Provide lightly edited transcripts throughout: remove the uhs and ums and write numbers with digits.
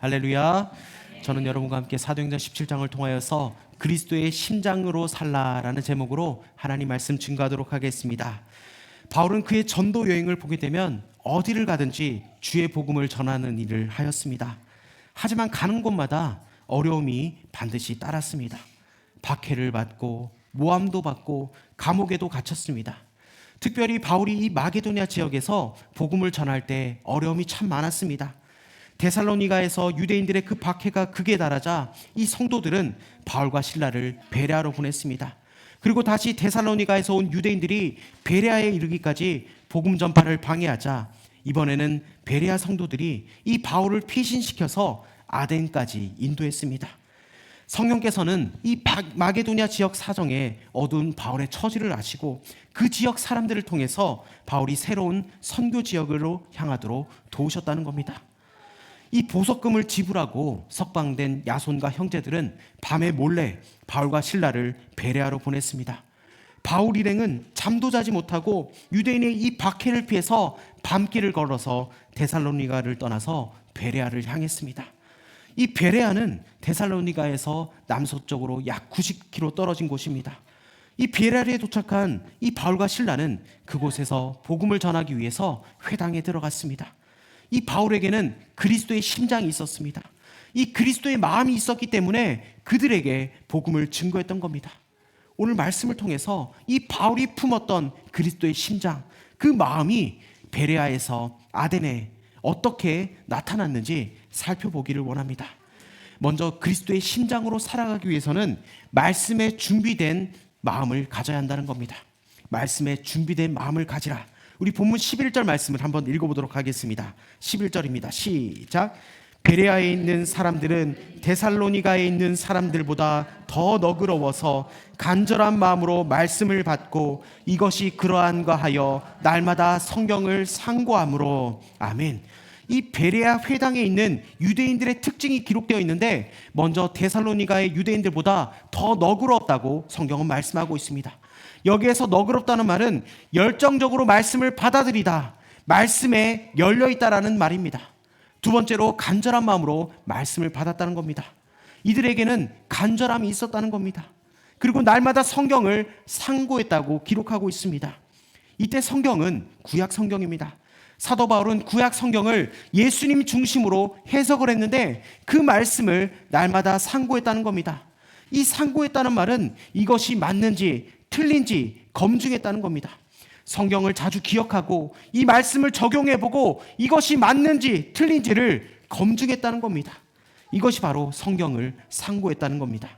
할렐루야. 저는 여러분과 함께 사도행전 17장을 통하여서 그리스도의 심장으로 살라라는 제목으로 하나님 말씀 증거하도록 하겠습니다. 바울은 그의 전도 여행을 보게 되면 어디를 가든지 주의 복음을 전하는 일을 하였습니다. 하지만 가는 곳마다 어려움이 반드시 따랐습니다. 박해를 받고 모함도 받고 감옥에도 갇혔습니다. 특별히 바울이 이 마게도냐 지역에서 복음을 전할 때 어려움이 참 많았습니다. 데살로니가에서 유대인들의 그 박해가 극에 달하자 이 성도들은 바울과 실라를 베레아로 보냈습니다. 그리고 다시 데살로니가에서 온 유대인들이 베레아에 이르기까지 복음 전파를 방해하자 이번에는 베레아 성도들이 이 바울을 피신시켜서 아덴까지 인도했습니다. 성령께서는 이 마게도냐 지역 사정에 어두운 바울의 처지를 아시고 그 지역 사람들을 통해서 바울이 새로운 선교 지역으로 향하도록 도우셨다는 겁니다. 이 보석금을 지불하고 석방된 야손과 형제들은 밤에 몰래 바울과 실라를 베레아로 보냈습니다. 바울 일행은 잠도 자지 못하고 유대인의 이 박해를 피해서 밤길을 걸어서 데살로니가를 떠나서 베레아를 향했습니다. 이 베레아는 데살로니가에서 남서쪽으로 약 90km 떨어진 곳입니다. 이 베레아에 도착한 이 바울과 실라는 그곳에서 복음을 전하기 위해서 회당에 들어갔습니다. 이 바울에게는 그리스도의 심장이 있었습니다. 이 그리스도의 마음이 있었기 때문에 그들에게 복음을 증거했던 겁니다. 오늘 말씀을 통해서 이 바울이 품었던 그리스도의 심장, 그 마음이 베레아에서 아덴에 어떻게 나타났는지 살펴보기를 원합니다. 먼저 그리스도의 심장으로 살아가기 위해서는 말씀에 준비된 마음을 가져야 한다는 겁니다. 말씀에 준비된 마음을 가지라. 우리 본문 11절 말씀을 한번 읽어보도록 하겠습니다. 11절입니다. 시작. 베레아에 있는 사람들은 데살로니가에 있는 사람들보다 더 너그러워서 간절한 마음으로 말씀을 받고 이것이 그러한가 하여 날마다 성경을 상고함으로. 아멘. 이 베레아 회당에 있는 유대인들의 특징이 기록되어 있는데 먼저 데살로니가의 유대인들보다 더 너그럽다고 성경은 말씀하고 있습니다. 여기에서 너그럽다는 말은 열정적으로 말씀을 받아들이다, 말씀에 열려있다라는 말입니다. 두 번째로 간절한 마음으로 말씀을 받았다는 겁니다. 이들에게는 간절함이 있었다는 겁니다. 그리고 날마다 성경을 상고했다고 기록하고 있습니다. 이때 성경은 구약 성경입니다. 사도 바울은 구약 성경을 예수님 중심으로 해석을 했는데 그 말씀을 날마다 상고했다는 겁니다. 이 상고했다는 말은 이것이 맞는지 틀린지 검증했다는 겁니다. 성경을 자주 기억하고 이 말씀을 적용해보고 이것이 맞는지 틀린지를 검증했다는 겁니다. 이것이 바로 성경을 상고했다는 겁니다.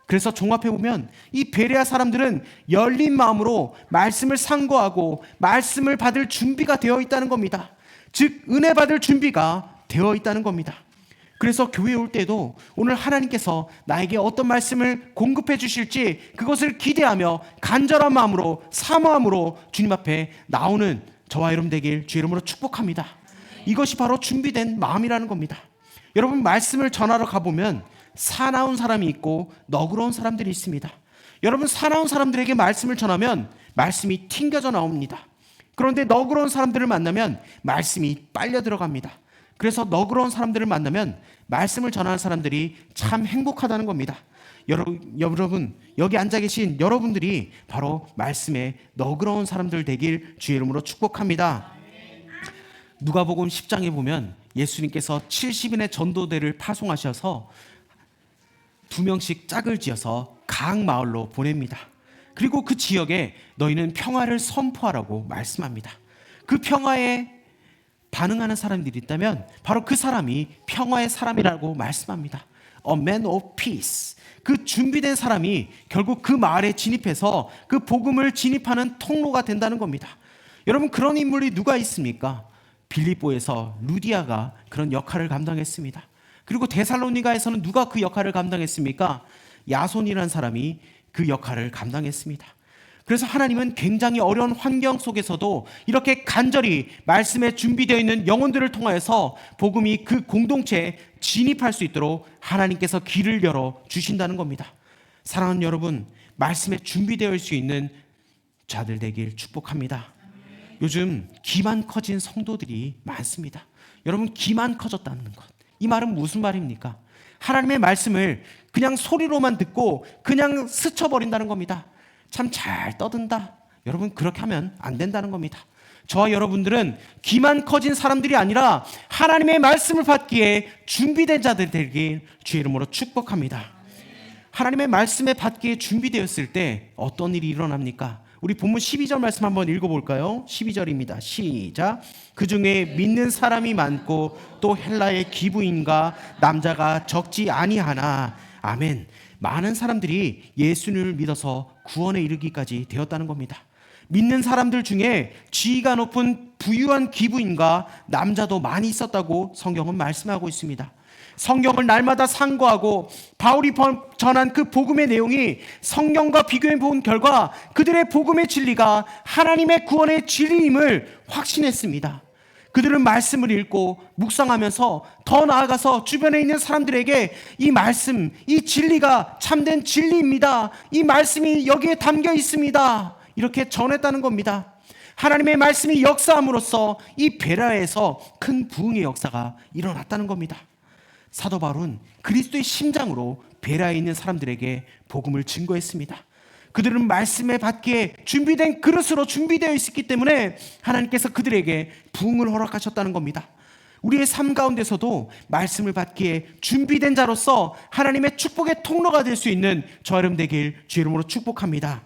그래서 종합해보면 이 베레아 사람들은 열린 마음으로 말씀을 상고하고 말씀을 받을 준비가 되어 있다는 겁니다. 즉 은혜 받을 준비가 되어 있다는 겁니다. 그래서 교회에 올 때도 오늘 하나님께서 나에게 어떤 말씀을 공급해 주실지 그것을 기대하며 간절한 마음으로 사모함으로 주님 앞에 나오는 저와 여러분 되길 주의 이름으로 축복합니다. 이것이 바로 준비된 마음이라는 겁니다. 여러분 말씀을 전하러 가보면 사나운 사람이 있고 너그러운 사람들이 있습니다. 여러분 사나운 사람들에게 말씀을 전하면 말씀이 튕겨져 나옵니다. 그런데 너그러운 사람들을 만나면 말씀이 빨려 들어갑니다. 그래서 너그러운 사람들을 만나면 말씀을 전하는 사람들이 참 행복하다는 겁니다. 여러분 여기 앉아 계신 여러분들이 바로 말씀에 너그러운 사람들 되길 주의 이름으로 축복합니다. 누가복음 10장에 보면 예수님께서 70인의 전도대를 파송하셔서 2명씩 짝을 지어서 각 마을로 보냅니다. 그리고 그 지역에 너희는 평화를 선포하라고 말씀합니다. 그 평화에 반응하는 사람들이 있다면 바로 그 사람이 평화의 사람이라고 말씀합니다. A man of peace. 그 준비된 사람이 결국 그 마을에 진입해서 그 복음을 진입하는 통로가 된다는 겁니다. 여러분 그런 인물이 누가 있습니까? 빌립보에서 루디아가 그런 역할을 감당했습니다. 그리고 데살로니가에서는 누가 그 역할을 감당했습니까? 야손이라는 사람이 그 역할을 감당했습니다. 그래서 하나님은 굉장히 어려운 환경 속에서도 이렇게 간절히 말씀에 준비되어 있는 영혼들을 통하여서 복음이 그 공동체에 진입할 수 있도록 하나님께서 길을 열어 주신다는 겁니다. 사랑하는 여러분, 말씀에 준비되어 있을 수 있는 자들 되길 축복합니다. 요즘 기만 커진 성도들이 많습니다. 여러분 기만 커졌다는 것, 이 말은 무슨 말입니까? 하나님의 말씀을 그냥 소리로만 듣고 그냥 스쳐버린다는 겁니다. 참 잘 떠든다. 여러분, 그렇게 하면 안 된다는 겁니다. 저와 여러분들은 귀만 커진 사람들이 아니라 하나님의 말씀을 받기에 준비된 자들 되길 주의 이름으로 축복합니다. 하나님의 말씀에 받기에 준비되었을 때 어떤 일이 일어납니까? 우리 본문 12절 말씀 한번 읽어볼까요? 12절입니다. 시작. 그 중에 믿는 사람이 많고 또 헬라의 기부인과 남자가 적지 아니하나. 아멘. 많은 사람들이 예수님을 믿어서 구원에 이르기까지 되었다는 겁니다. 믿는 사람들 중에 지위가 높은 부유한 기부인과 남자도 많이 있었다고 성경은 말씀하고 있습니다. 성경을 날마다 상고하고 바울이 전한 그 복음의 내용이 성경과 비교해 본 결과 그들의 복음의 진리가 하나님의 구원의 진리임을 확신했습니다. 그들은 말씀을 읽고 묵상하면서 더 나아가서 주변에 있는 사람들에게 이 말씀, 이 진리가 참된 진리입니다. 이 말씀이 여기에 담겨 있습니다. 이렇게 전했다는 겁니다. 하나님의 말씀이 역사함으로써 이 베레아에서 큰 부흥의 역사가 일어났다는 겁니다. 사도 바울은 그리스도의 심장으로 베레아에 있는 사람들에게 복음을 증거했습니다. 그들은 말씀에 받기에 준비된 그릇으로 준비되어 있었기 때문에 하나님께서 그들에게 부흥을 허락하셨다는 겁니다. 우리의 삶 가운데서도 말씀을 받기에 준비된 자로서 하나님의 축복의 통로가 될 수 있는 저와 여러분 되길 주의 이름으로 축복합니다.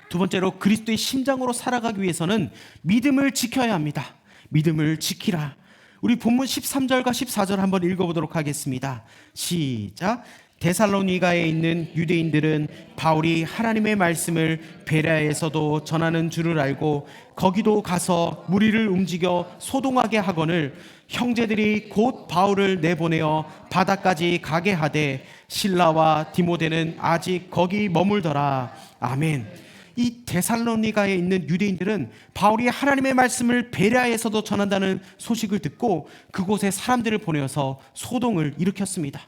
두 번째로 그리스도의 심장으로 살아가기 위해서는 믿음을 지켜야 합니다. 믿음을 지키라. 우리 본문 13절과 14절 한번 읽어보도록 하겠습니다. 시작. 데살로니가에 있는 유대인들은 바울이 하나님의 말씀을 베레아에서도 전하는 줄을 알고 거기도 가서 무리를 움직여 소동하게 하거늘 형제들이 곧 바울을 내보내어 바다까지 가게 하되 실라와 디모데는 아직 거기 머물더라. 아멘. 이 데살로니가에 있는 유대인들은 바울이 하나님의 말씀을 베레아에서도 전한다는 소식을 듣고 그곳에 사람들을 보내어서 소동을 일으켰습니다.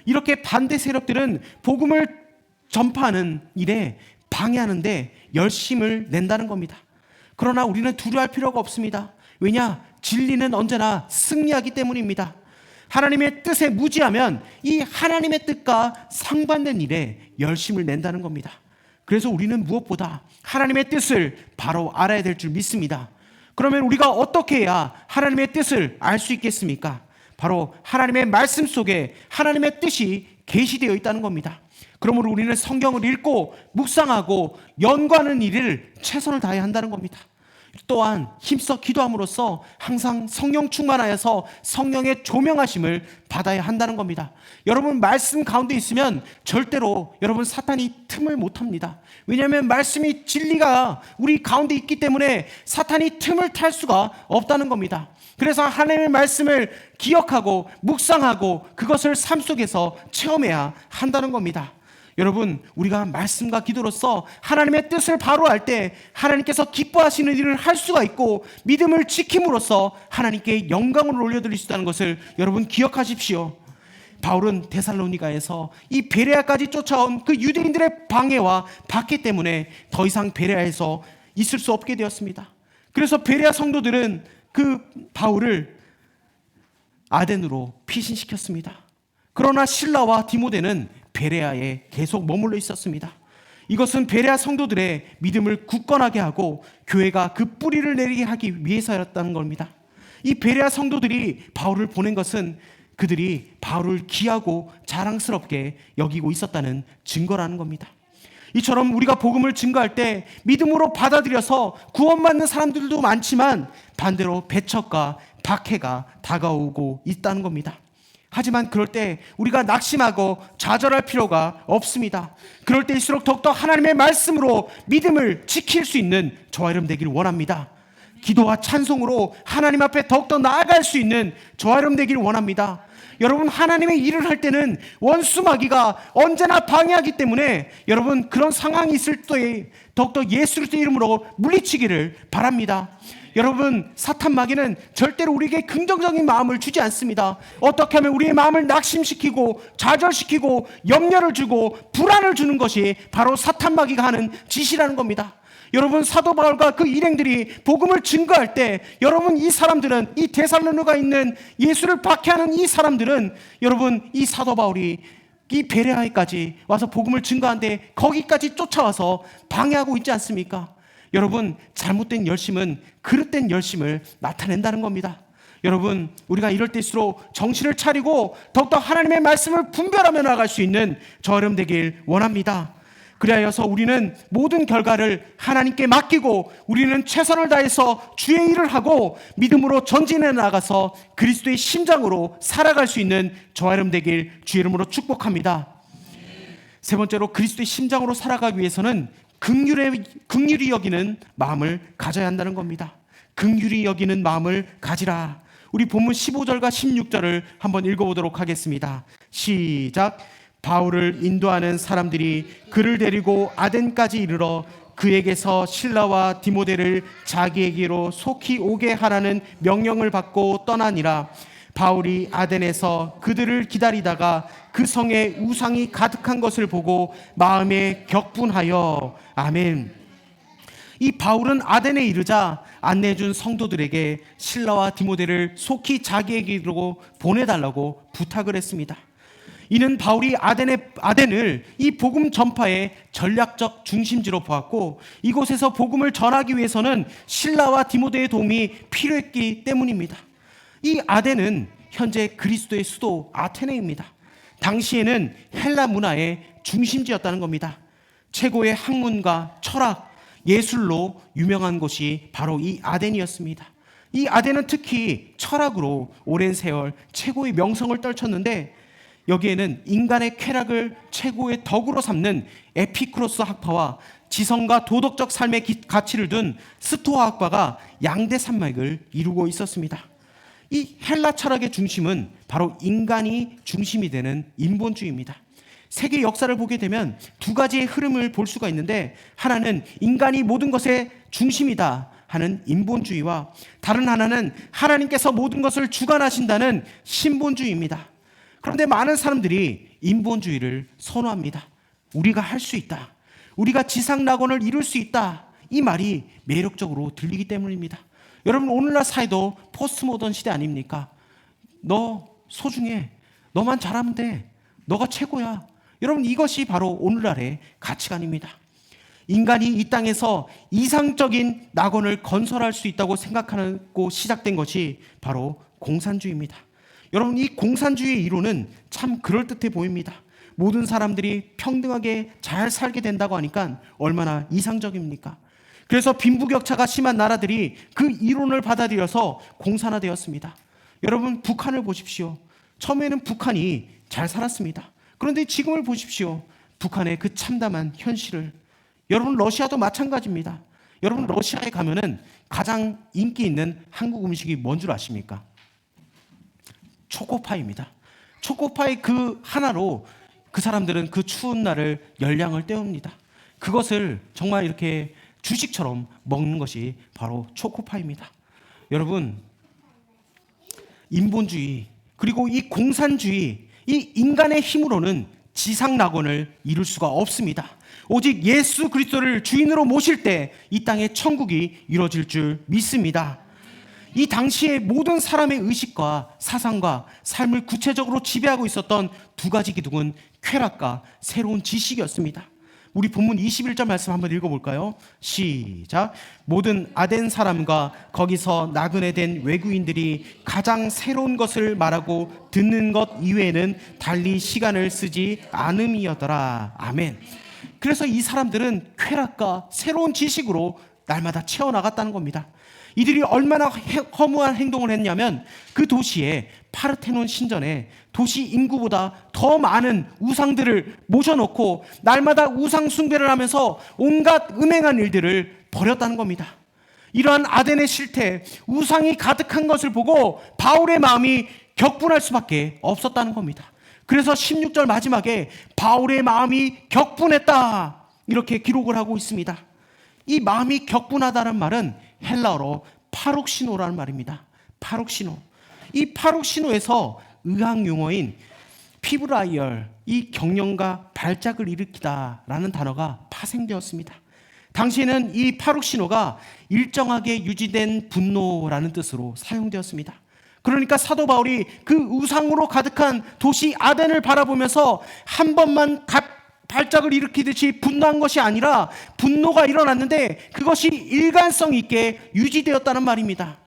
이렇게 반대 세력들은 복음을 전파하는 일에 방해하는데 열심을 낸다는 겁니다. 그러나 우리는 두려워할 필요가 없습니다. 왜냐? 진리는 언제나 승리하기 때문입니다. 하나님의 뜻에 무지하면 이 하나님의 뜻과 상반된 일에 열심을 낸다는 겁니다. 그래서 우리는 무엇보다 하나님의 뜻을 바로 알아야 될 줄 믿습니다. 그러면 우리가 어떻게 해야 하나님의 뜻을 알 수 있겠습니까? 바로 하나님의 말씀 속에 하나님의 뜻이 계시되어 있다는 겁니다. 그러므로 우리는 성경을 읽고 묵상하고 연구하는 일을 최선을 다해야 한다는 겁니다. 또한 힘써 기도함으로써 항상 성령 충만하여서 성령의 조명하심을 받아야 한다는 겁니다. 여러분 말씀 가운데 있으면 절대로 여러분 사탄이 틈을 못합니다. 왜냐하면 말씀이 진리가 우리 가운데 있기 때문에 사탄이 틈을 탈 수가 없다는 겁니다. 그래서 하나님의 말씀을 기억하고 묵상하고 그것을 삶 속에서 체험해야 한다는 겁니다. 여러분 우리가 말씀과 기도로서 하나님의 뜻을 바로 알 때 하나님께서 기뻐하시는 일을 할 수가 있고 믿음을 지킴으로써 하나님께 영광을 올려드릴 수 있다는 것을 여러분 기억하십시오. 바울은 데살로니가에서 이 베레아까지 쫓아온 그 유대인들의 방해와 박해 때문에 더 이상 베레아에서 있을 수 없게 되었습니다. 그래서 베레아 성도들은 그 바울을 아덴으로 피신시켰습니다. 그러나 실라와 디모데는 베레아에 계속 머물러 있었습니다. 이것은 베레아 성도들의 믿음을 굳건하게 하고 교회가 그 뿌리를 내리게 하기 위해서였다는 겁니다. 이 베레아 성도들이 바울을 보낸 것은 그들이 바울을 귀하고 자랑스럽게 여기고 있었다는 증거라는 겁니다. 이처럼 우리가 복음을 증거할 때 믿음으로 받아들여서 구원받는 사람들도 많지만 반대로 배척과 박해가 다가오고 있다는 겁니다. 하지만 그럴 때 우리가 낙심하고 좌절할 필요가 없습니다. 그럴 때일수록 더욱더 하나님의 말씀으로 믿음을 지킬 수 있는 저와 여러분 되기를 원합니다. 기도와 찬송으로 하나님 앞에 더욱더 나아갈 수 있는 저와 여러분 되기를 원합니다. 여러분 하나님의 일을 할 때는 원수 마귀가 언제나 방해하기 때문에 여러분 그런 상황이 있을 때 더욱더 예수 그리스도의 이름으로 물리치기를 바랍니다. 여러분 사탄 마귀는 절대로 우리에게 긍정적인 마음을 주지 않습니다. 어떻게 하면 우리의 마음을 낙심시키고 좌절시키고 염려를 주고 불안을 주는 것이 바로 사탄 마귀가 하는 짓이라는 겁니다. 여러분, 사도 바울과 그 일행들이 복음을 증거할 때, 여러분, 이 사람들은, 이 데살로니가에 있는 예수를 박해하는 이 사람들은, 여러분, 이 사도 바울이 이 베레아에까지 와서 복음을 증거하는데 거기까지 쫓아와서 방해하고 있지 않습니까? 여러분, 잘못된 열심은 그릇된 열심을 나타낸다는 겁니다. 여러분, 우리가 이럴 때일수록 정신을 차리고 더욱더 하나님의 말씀을 분별하며 나아갈 수 있는 저 여러분 되길 원합니다. 그리하여서 우리는 모든 결과를 하나님께 맡기고 우리는 최선을 다해서 주의 일을 하고 믿음으로 전진해 나가서 그리스도의 심장으로 살아갈 수 있는 저와 여러분 되길 주의 이름으로 축복합니다. 세 번째로, 그리스도의 심장으로 살아가기 위해서는 긍휼히 여기는 마음을 가져야 한다는 겁니다. 긍휼히 여기는 마음을 가지라. 우리 본문 15절과 16절을 한번 읽어보도록 하겠습니다. 시작. 바울을 인도하는 사람들이 그를 데리고 아덴까지 이르러 그에게서 실라와 디모데를 자기에게로 속히 오게 하라는 명령을 받고 떠나니라. 바울이 아덴에서 그들을 기다리다가 그 성에 우상이 가득한 것을 보고 마음에 격분하여. 아멘. 이 바울은 아덴에 이르자 안내해준 성도들에게 실라와 디모데를 속히 자기에게로 보내달라고 부탁을 했습니다. 이는 바울이 아덴을 이 복음 전파의 전략적 중심지로 보았고, 이곳에서 복음을 전하기 위해서는 실라와 디모데의 도움이 필요했기 때문입니다. 이 아덴은 현재 그리스도의 수도 아테네입니다. 당시에는 헬라 문화의 중심지였다는 겁니다. 최고의 학문과 철학, 예술로 유명한 곳이 바로 이 아덴이었습니다. 이 아덴은 특히 철학으로 오랜 세월 최고의 명성을 떨쳤는데, 여기에는 인간의 쾌락을 최고의 덕으로 삼는 에피쿠로스 학파와 지성과 도덕적 삶의 가치를 둔 스토아 학파가 양대 산맥을 이루고 있었습니다. 이 헬라 철학의 중심은 바로 인간이 중심이 되는 인본주의입니다. 세계 역사를 보게 되면 두 가지의 흐름을 볼 수가 있는데, 하나는 인간이 모든 것의 중심이다 하는 인본주의와 다른 하나는 하나님께서 모든 것을 주관하신다는 신본주의입니다. 그런데 많은 사람들이 인본주의를 선호합니다. 우리가 할 수 있다, 우리가 지상낙원을 이룰 수 있다, 이 말이 매력적으로 들리기 때문입니다. 여러분, 오늘날 사회도 포스트모던 시대 아닙니까? 너 소중해, 너만 잘하면 돼, 너가 최고야. 여러분, 이것이 바로 오늘날의 가치관입니다. 인간이 이 땅에서 이상적인 낙원을 건설할 수 있다고 생각하고 시작된 것이 바로 공산주의입니다. 여러분, 이 공산주의의 이론은 참 그럴듯해 보입니다. 모든 사람들이 평등하게 잘 살게 된다고 하니까 얼마나 이상적입니까? 그래서 빈부격차가 심한 나라들이 그 이론을 받아들여서 공산화되었습니다. 여러분, 북한을 보십시오. 처음에는 북한이 잘 살았습니다. 그런데 지금을 보십시오. 북한의 그 참담한 현실을. 여러분, 러시아도 마찬가지입니다. 여러분, 러시아에 가면은 가장 인기 있는 한국 음식이 뭔 줄 아십니까? 초코파이입니다. 초코파이 그 하나로 그 사람들은 그 추운 날을 열량을 때웁니다. 그것을 정말 이렇게 주식처럼 먹는 것이 바로 초코파이입니다. 여러분, 인본주의 그리고 이 공산주의, 이 인간의 힘으로는 지상낙원을 이룰 수가 없습니다. 오직 예수 그리스도를 주인으로 모실 때 이 땅의 천국이 이루어질 줄 믿습니다. 이 당시에 모든 사람의 의식과 사상과 삶을 구체적으로 지배하고 있었던 두 가지 기둥은 쾌락과 새로운 지식이었습니다. 우리 본문 21절 말씀 한번 읽어볼까요? 시작. 모든 아덴 사람과 거기서 나그네 된 외국인들이 가장 새로운 것을 말하고 듣는 것 이외에는 달리 시간을 쓰지 않음이었더라. 아멘. 그래서 이 사람들은 쾌락과 새로운 지식으로 날마다 채워나갔다는 겁니다. 이들이 얼마나 허무한 행동을 했냐면, 그 도시에 파르테논 신전에 도시 인구보다 더 많은 우상들을 모셔놓고 날마다 우상 숭배를 하면서 온갖 음행한 일들을 벌였다는 겁니다. 이러한 아덴의 실태, 우상이 가득한 것을 보고 바울의 마음이 격분할 수밖에 없었다는 겁니다. 그래서 16절 마지막에 바울의 마음이 격분했다, 이렇게 기록을 하고 있습니다. 이 마음이 격분하다는 말은 헬라어로 파룩시노라는 말입니다. 파룩시노. 이 파룩시노에서 의학 용어인 피브라이얼, 이 경련과 발작을 일으키다라는 단어가 파생되었습니다. 당시에는 이 파룩신호가 일정하게 유지된 분노라는 뜻으로 사용되었습니다. 그러니까 사도 바울이 그 우상으로 가득한 도시 아덴을 바라보면서 한 번만 발작을 일으키듯이 분노한 것이 아니라 분노가 일어났는데 그것이 일관성 있게 유지되었다는 말입니다.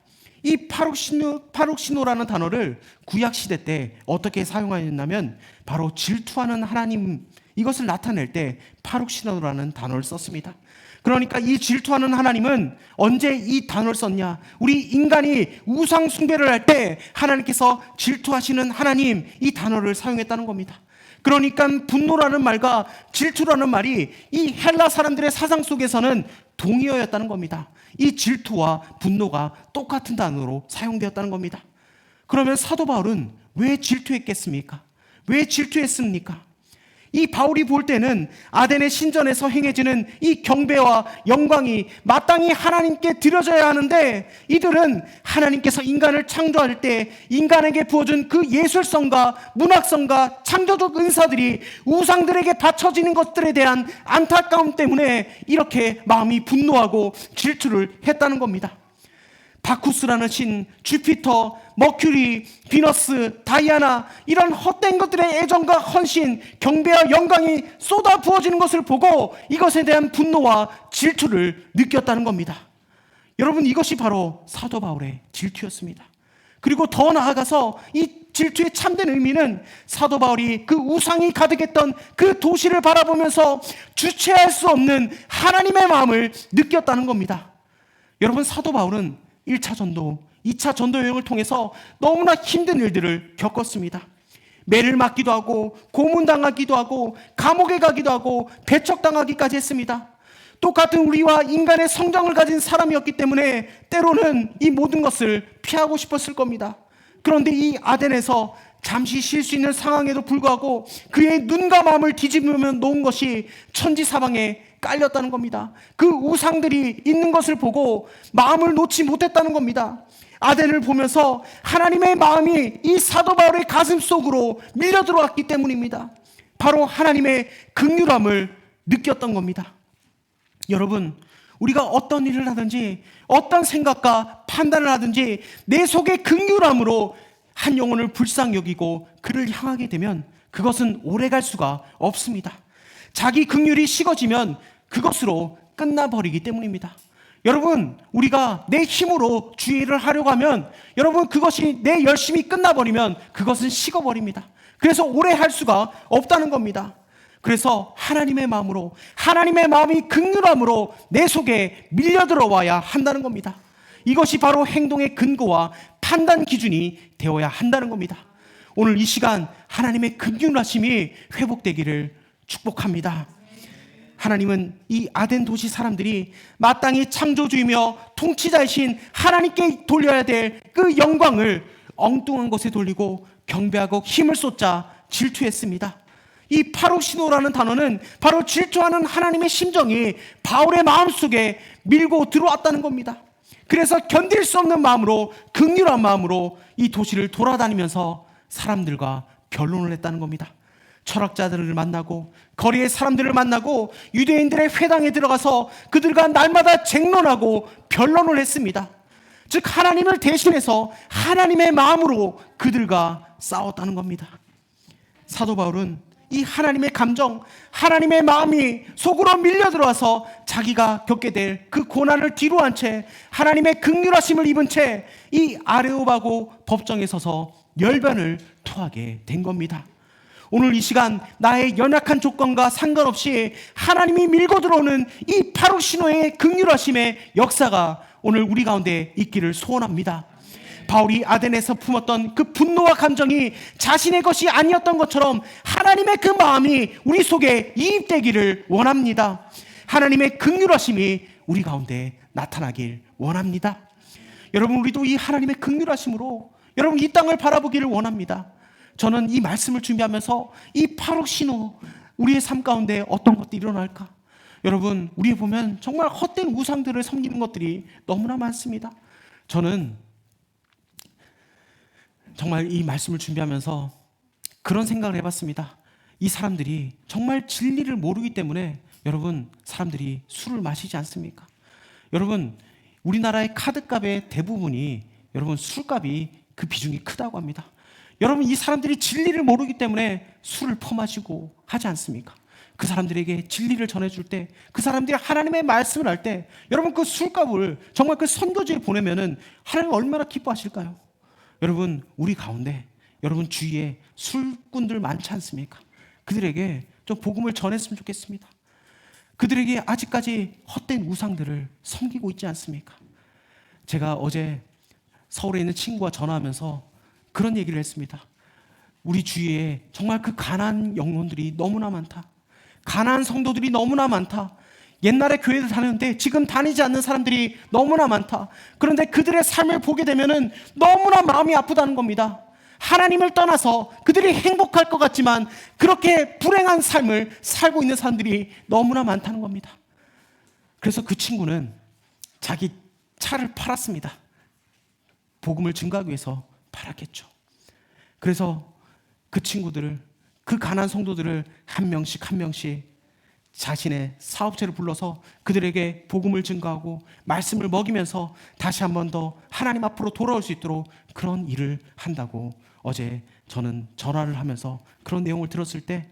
이 파룩신호라는 단어를 구약시대 때 어떻게 사용하였냐면 바로 질투하는 하나님, 이것을 나타낼 때 파룩신호라는 단어를 썼습니다. 그러니까 이 질투하는 하나님은 언제 이 단어를 썼냐? 우리 인간이 우상 숭배를 할 때 하나님께서 질투하시는 하나님, 이 단어를 사용했다는 겁니다. 그러니까 분노라는 말과 질투라는 말이 이 헬라 사람들의 사상 속에서는 동의어였다는 겁니다. 이 질투와 분노가 똑같은 단어로 사용되었다는 겁니다. 그러면 사도 바울은 왜 질투했겠습니까? 왜 질투했습니까? 이 바울이 볼 때는 아덴의 신전에서 행해지는 이 경배와 영광이 마땅히 하나님께 드려져야 하는데, 이들은 하나님께서 인간을 창조할 때 인간에게 부어준 그 예술성과 문학성과 창조적 은사들이 우상들에게 바쳐지는 것들에 대한 안타까움 때문에 이렇게 마음이 분노하고 질투를 했다는 겁니다. 바쿠스라는 신, 주피터, 머큐리, 비너스, 다이아나, 이런 헛된 것들의 애정과 헌신, 경배와 영광이 쏟아 부어지는 것을 보고 이것에 대한 분노와 질투를 느꼈다는 겁니다. 여러분, 이것이 바로 사도 바울의 질투였습니다. 그리고 더 나아가서 이 질투의 참된 의미는 사도 바울이 그 우상이 가득했던 그 도시를 바라보면서 주체할 수 없는 하나님의 마음을 느꼈다는 겁니다. 여러분, 사도 바울은 1차 전도, 2차 전도 여행을 통해서 너무나 힘든 일들을 겪었습니다. 매를 맞기도 하고 고문당하기도 하고 감옥에 가기도 하고 배척당하기까지 했습니다. 똑같은 우리와 인간의 성정을 가진 사람이었기 때문에 때로는 이 모든 것을 피하고 싶었을 겁니다. 그런데 이 아덴에서 잠시 쉴 수 있는 상황에도 불구하고 그의 눈과 마음을 뒤집으며 놓은 것이 천지사방에 깔렸다는 겁니다. 그 우상들이 있는 것을 보고 마음을 놓지 못했다는 겁니다. 아덴을 보면서 하나님의 마음이 이 사도 바울의 가슴 속으로 밀려 들어왔기 때문입니다. 바로 하나님의 긍휼함을 느꼈던 겁니다. 여러분, 우리가 어떤 일을 하든지 어떤 생각과 판단을 하든지 내 속에 긍휼함으로 한 영혼을 불쌍히 여기고 그를 향하게 되면 그것은 오래갈 수가 없습니다. 자기 긍휼이 식어지면 그것으로 끝나버리기 때문입니다. 여러분, 우리가 내 힘으로 주의를 하려고 하면 여러분, 그것이 내 열심이 끝나버리면 그것은 식어버립니다. 그래서 오래 할 수가 없다는 겁니다. 그래서 하나님의 마음으로, 하나님의 마음이 긍휼함으로 내 속에 밀려들어와야 한다는 겁니다. 이것이 바로 행동의 근거와 판단 기준이 되어야 한다는 겁니다. 오늘 이 시간 하나님의 긍휼하심이 회복되기를 축복합니다. 하나님은 이 아덴 도시 사람들이 마땅히 창조주이며 통치자이신 하나님께 돌려야 될 그 영광을 엉뚱한 것에 돌리고 경배하고 힘을 쏟자 질투했습니다. 이 파룩신호라는 단어는 바로 질투하는 하나님의 심정이 바울의 마음속에 밀고 들어왔다는 겁니다. 그래서 견딜 수 없는 마음으로, 긍휼한 마음으로 이 도시를 돌아다니면서 사람들과 변론을 했다는 겁니다. 철학자들을 만나고 거리의 사람들을 만나고 유대인들의 회당에 들어가서 그들과 날마다 쟁론하고 변론을 했습니다. 즉, 하나님을 대신해서 하나님의 마음으로 그들과 싸웠다는 겁니다. 사도 바울은 이 하나님의 감정, 하나님의 마음이 속으로 밀려 들어와서 자기가 겪게 될 그 고난을 뒤로 한 채 하나님의 긍휼하심을 입은 채 이 아레오바고 법정에 서서 열변을 토하게 된 겁니다. 오늘 이 시간 나의 연약한 조건과 상관없이 하나님이 밀고 들어오는 이 파룩신호의 긍휼하심의 역사가 오늘 우리 가운데 있기를 소원합니다. 바울이 아덴에서 품었던 그 분노와 감정이 자신의 것이 아니었던 것처럼 하나님의 그 마음이 우리 속에 이입되기를 원합니다. 하나님의 긍휼하심이 우리 가운데 나타나길 원합니다. 여러분, 우리도 이 하나님의 긍휼하심으로 여러분 이 땅을 바라보기를 원합니다. 저는 이 말씀을 준비하면서 이 파룩신호, 우리의 삶 가운데 어떤 것들이 일어날까? 여러분, 우리 보면 정말 헛된 우상들을 섬기는 것들이 너무나 많습니다. 저는 정말 이 말씀을 준비하면서 그런 생각을 해봤습니다. 이 사람들이 정말 진리를 모르기 때문에 여러분, 사람들이 술을 마시지 않습니까? 여러분, 우리나라의 카드값의 대부분이 여러분 술값이 그 비중이 크다고 합니다. 여러분, 이 사람들이 진리를 모르기 때문에 술을 퍼마시고 하지 않습니까? 그 사람들에게 진리를 전해줄 때, 그 사람들이 하나님의 말씀을 할 때, 여러분 그 술값을 정말 그 선교지에 보내면은 하나님 얼마나 기뻐하실까요? 여러분, 우리 가운데 여러분 주위에 술꾼들 많지 않습니까? 그들에게 좀 복음을 전했으면 좋겠습니다. 그들에게 아직까지 헛된 우상들을 섬기고 있지 않습니까? 제가 어제 서울에 있는 친구와 전화하면서 그런 얘기를 했습니다. 우리 주위에 정말 그 가난한 영혼들이 너무나 많다. 가난한 성도들이 너무나 많다. 옛날에 교회를 다녔는데 지금 다니지 않는 사람들이 너무나 많다. 그런데 그들의 삶을 보게 되면은 너무나 마음이 아프다는 겁니다. 하나님을 떠나서 그들이 행복할 것 같지만 그렇게 불행한 삶을 살고 있는 사람들이 너무나 많다는 겁니다. 그래서 그 친구는 자기 차를 팔았습니다. 복음을 증거하기 위해서 팔았겠죠. 그래서 그 친구들을, 그 가난한 성도들을 한 명씩 한 명씩 자신의 사업체를 불러서 그들에게 복음을 증거하고 말씀을 먹이면서 다시 한 번 더 하나님 앞으로 돌아올 수 있도록 그런 일을 한다고 어제 저는 전화를 하면서 그런 내용을 들었을 때,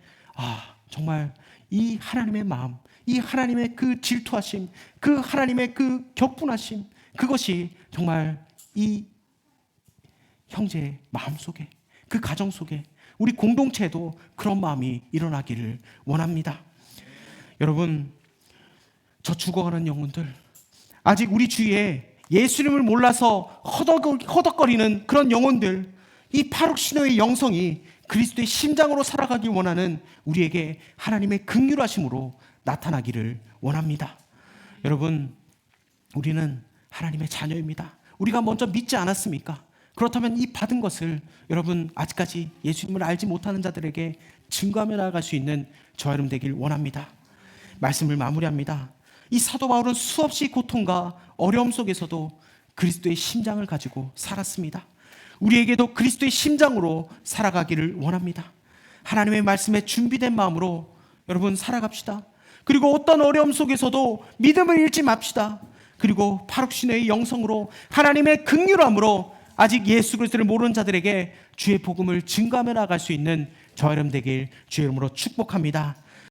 정말 이 하나님의 마음, 이 하나님의 그 질투하심, 그 하나님의 그 격분하심, 그것이 정말 이 형제의 마음 속에, 그 가정 속에, 우리 공동체에도 그런 마음이 일어나기를 원합니다. 여러분, 저 죽어가는 영혼들, 아직 우리 주위에 예수님을 몰라서 허덕거리는 그런 영혼들, 이 파룩신호의 영성이 그리스도의 심장으로 살아가길 원하는 우리에게 하나님의 긍휼하심으로 나타나기를 원합니다. 여러분, 우리는 하나님의 자녀입니다. 우리가 먼저 믿지 않았습니까? 그렇다면 이 받은 것을 여러분, 아직까지 예수님을 알지 못하는 자들에게 증거하며 나아갈 수 있는 저와 여러분 되길 원합니다. 말씀을 마무리합니다. 이 사도 바울은 수없이 고통과 어려움 속에서도 그리스도의 심장을 가지고 살았습니다. 우리에게도 그리스도의 심장으로 살아가기를 원합니다. 하나님의 말씀에 준비된 마음으로 여러분 살아갑시다. 그리고 어떤 어려움 속에서도 믿음을 잃지 맙시다. 그리고 파룩신의 영성으로 하나님의 긍휼함으로 아직 예수 그리스도를 모르는 자들에게 주의 복음을 증거하며 나아갈 수 있는 저와 여러분 되길 주의 이름으로 축복합니다.